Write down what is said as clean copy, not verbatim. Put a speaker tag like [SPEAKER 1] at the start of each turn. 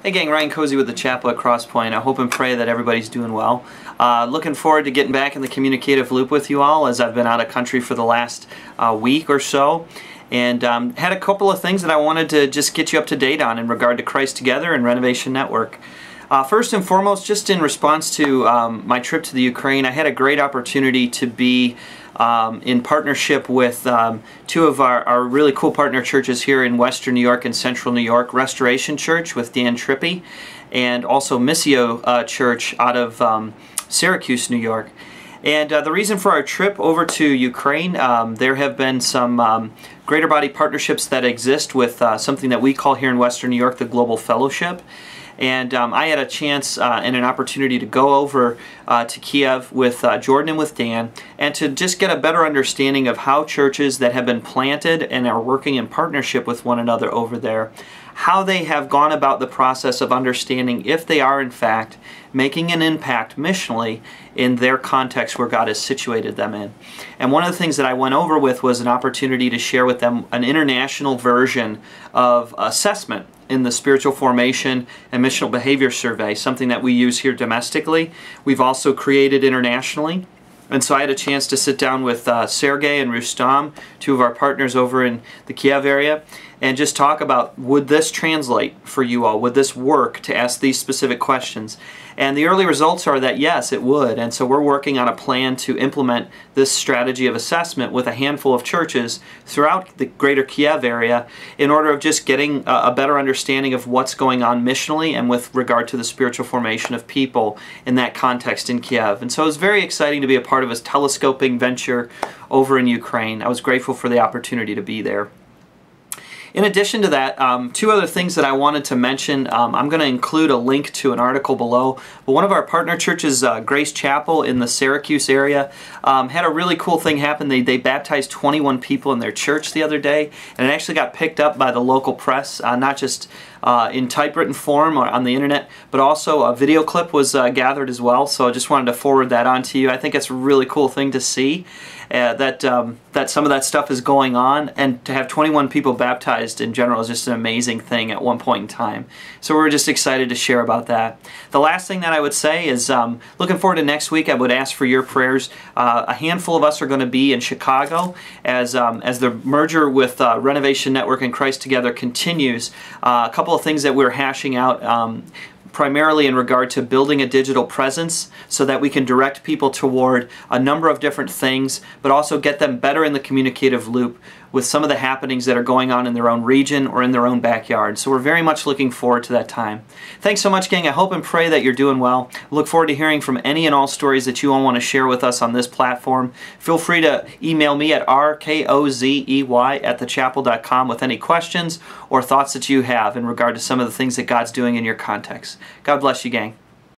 [SPEAKER 1] Hey gang, Ryan Cozy with the Chapel at Crosspoint. I hope and pray that everybody's doing well. Looking forward to getting back in the communicative loop with you all as I've been out of country for the last week or so. And had a couple of things that I wanted to just get you up to date on in regard to Christ Together and Renovation Network. First and foremost, just in response to my trip to the Ukraine, I had a great opportunity to be in partnership with two of our really cool partner churches here in Western New York and Central New York, Restoration Church with Dan Trippi, and also Missio Church out of Syracuse, New York. And the reason for our trip over to Ukraine, there have been some greater body partnerships that exist with something that we call here in Western New York the Global Fellowship. And I had a chance and an opportunity to go over to Kiev with Jordan and with Dan, and to just get a better understanding of how churches that have been planted and are working in partnership with one another over there, how they have gone about the process of understanding if they are in fact making an impact missionally in their context where God has situated them in. And one of the things that I went over with was an opportunity to share with them an international version of assessment in the Spiritual Formation and Missional Behavior Survey, something that we use here domestically. We've also created internationally. And so I had a chance to sit down with Sergey and Rustam, two of our partners over in the Kiev area, and just talk about, would this translate for you all? Would this work to ask these specific questions? And the early results are that yes, it would. And so we're working on a plan to implement this strategy of assessment with a handful of churches throughout the greater Kiev area in order of just getting a better understanding of what's going on missionally and with regard to the spiritual formation of people in that context in Kiev. And so it was very exciting to be a part of a telescoping venture over in Ukraine. I was grateful for the opportunity to be there. In addition to that, two other things that I wanted to mention. I'm going to include a link to an article below. But one of our partner churches, Grace Chapel in the Syracuse area, had a really cool thing happen. They baptized 21 people in their church the other day, and it actually got picked up by the local press, not just in typewritten form or on the internet, but also a video clip was gathered as well. So I just wanted to forward that on to you. I think it's a really cool thing to see that some of that stuff is going on, and to have 21 people baptized in general is just an amazing thing at one point in time. So we're just excited to share about that. The last thing that I would say is looking forward to next week. I would ask for your prayers. A handful of us are going to be in Chicago as the merger with Renovation Network and Christ Together continues. A couple of things that we're hashing out, primarily in regard to building a digital presence so that we can direct people toward a number of different things, but also get them better in the communicative loop with some of the happenings that are going on in their own region or in their own backyard. So we're very much looking forward to that time. Thanks so much, gang. I hope and pray that you're doing well. Look forward to hearing from any and all stories that you all want to share with us on this platform. Feel free to email me at rkozey@thechapel.com with any questions or thoughts that you have in regard to some of the things that God's doing in your context. God bless you, gang.